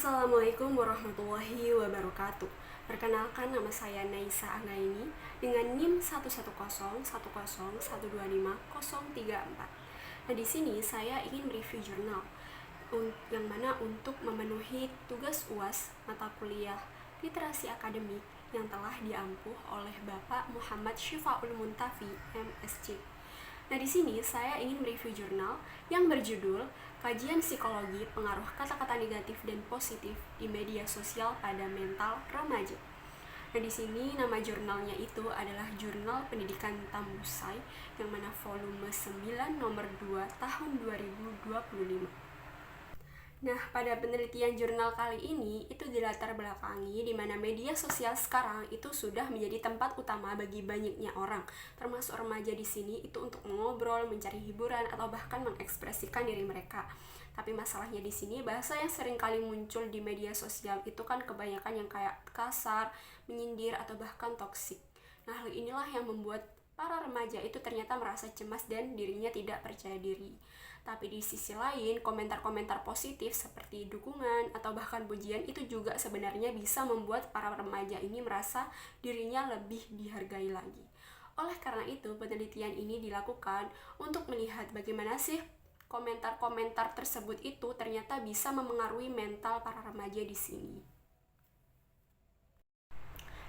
Assalamualaikum warahmatullahi wabarakatuh. Perkenalkan, nama saya Naisa Anggaini dengan NIM 11010125034. Nah, di sini saya ingin mereview jurnal yang mana untuk memenuhi tugas UAS mata kuliah literasi akademik yang telah diampuh oleh Bapak Muhammad Syifaul Muntafi, MSc. Nah, di sini saya ingin mereview jurnal yang berjudul Kajian Psikologi Pengaruh Kata-kata Negatif dan Positif di Media Sosial pada Mental Remaja. Nah, di sini nama jurnalnya itu adalah Jurnal Pendidikan Tambusai yang mana volume 9 nomor 2 tahun 2025. Nah, pada penelitian jurnal kali ini itu dilatar belakangi di mana media sosial sekarang itu sudah menjadi tempat utama bagi banyaknya orang, termasuk remaja di sini itu untuk mengobrol, mencari hiburan atau bahkan mengekspresikan diri mereka. Tapi masalahnya di sini bahasa yang sering kali muncul di media sosial itu kan kebanyakan yang kayak kasar, menyindir atau bahkan toksik. Nah, hal inilah yang membuat para remaja itu ternyata merasa cemas dan dirinya tidak percaya diri. Tapi di sisi lain, komentar-komentar positif seperti dukungan atau bahkan pujian itu juga sebenarnya bisa membuat para remaja ini merasa dirinya lebih dihargai lagi. Oleh karena itu, penelitian ini dilakukan untuk melihat bagaimana sih komentar-komentar tersebut itu ternyata bisa memengaruhi mental para remaja di sini.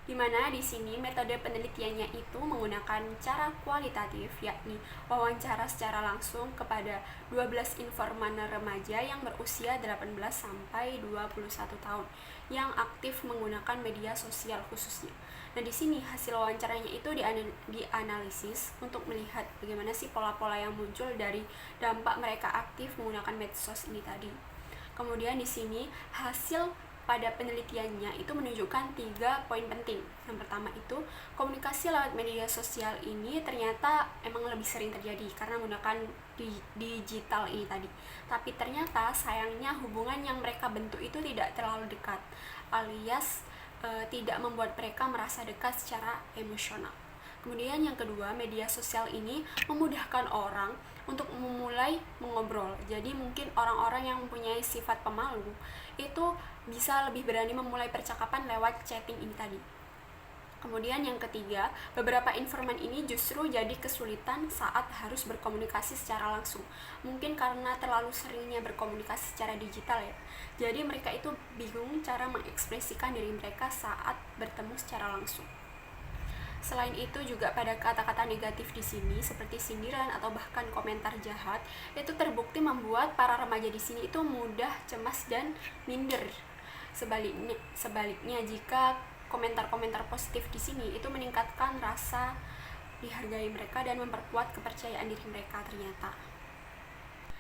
Di mana di sini metode penelitiannya itu menggunakan cara kualitatif, yakni wawancara secara langsung kepada 12 informan remaja yang berusia 18 sampai 21 tahun yang aktif menggunakan media sosial khususnya. Nah, di sini hasil wawancaranya itu dianalisis untuk melihat bagaimana sih pola-pola yang muncul dari dampak mereka aktif menggunakan medsos ini tadi. Kemudian di sini hasil pada penelitiannya itu menunjukkan 3 poin penting. Yang pertama itu, komunikasi lewat media sosial ini ternyata emang lebih sering terjadi karena menggunakan digital ini tadi. Tapi ternyata sayangnya hubungan yang mereka bentuk itu tidak terlalu dekat, alias tidak membuat mereka merasa dekat secara emosional. Kemudian yang kedua, media sosial ini memudahkan orang untuk memulai mengobrol. Jadi mungkin orang-orang yang mempunyai sifat pemalu itu bisa lebih berani memulai percakapan lewat chatting ini tadi. Kemudian yang ketiga, beberapa informan ini justru jadi kesulitan saat harus berkomunikasi secara langsung. Mungkin karena terlalu seringnya berkomunikasi secara digital ya. Jadi mereka itu bingung cara mengekspresikan diri mereka saat bertemu secara langsung. Selain itu juga pada kata-kata negatif di sini seperti sindiran atau bahkan komentar jahat itu terbukti membuat para remaja di sini itu mudah cemas dan minder. Sebaliknya jika komentar-komentar positif di sini itu meningkatkan rasa dihargai mereka dan memperkuat kepercayaan diri mereka ternyata.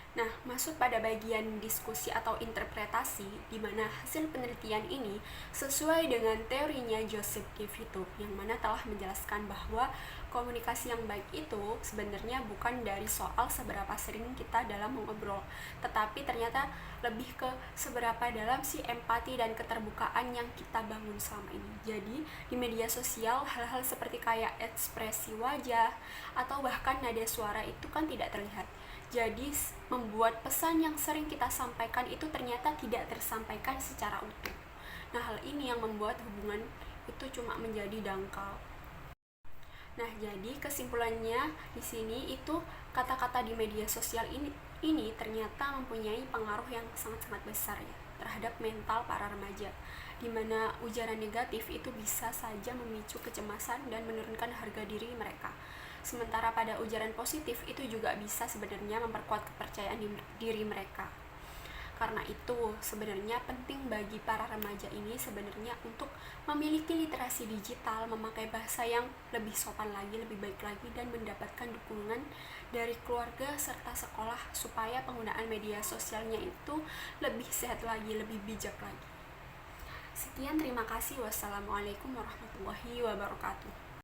Nah, masuk pada bagian diskusi atau interpretasi di mana hasil penelitian ini sesuai dengan teorinya Joseph DeVito yang mana telah menjelaskan bahwa komunikasi yang baik itu sebenarnya bukan dari soal seberapa sering kita dalam mengobrol, tetapi ternyata lebih ke seberapa dalam si empati dan keterbukaan yang kita bangun selama ini. Jadi, di media sosial hal-hal seperti kayak ekspresi wajah atau bahkan nada suara itu kan tidak terlihat. Jadi membuat pesan yang sering kita sampaikan itu ternyata tidak tersampaikan secara utuh. Nah, hal ini yang membuat hubungan itu cuma menjadi dangkal. Nah, jadi kesimpulannya di sini itu kata-kata di media sosial ini ternyata mempunyai pengaruh yang sangat-sangat besar ya terhadap mental para remaja, di mana ujaran negatif itu bisa saja memicu kecemasan dan menurunkan harga diri mereka. Sementara pada ujaran positif itu juga bisa sebenarnya memperkuat kepercayaan diri mereka. Karena itu sebenarnya penting bagi para remaja ini sebenarnya untuk memiliki literasi digital, memakai bahasa yang lebih sopan lagi, lebih baik lagi, dan mendapatkan dukungan dari keluarga serta sekolah supaya penggunaan media sosialnya itu lebih sehat lagi, lebih bijak lagi. Sekian, terima kasih. Wassalamualaikum warahmatullahi wabarakatuh.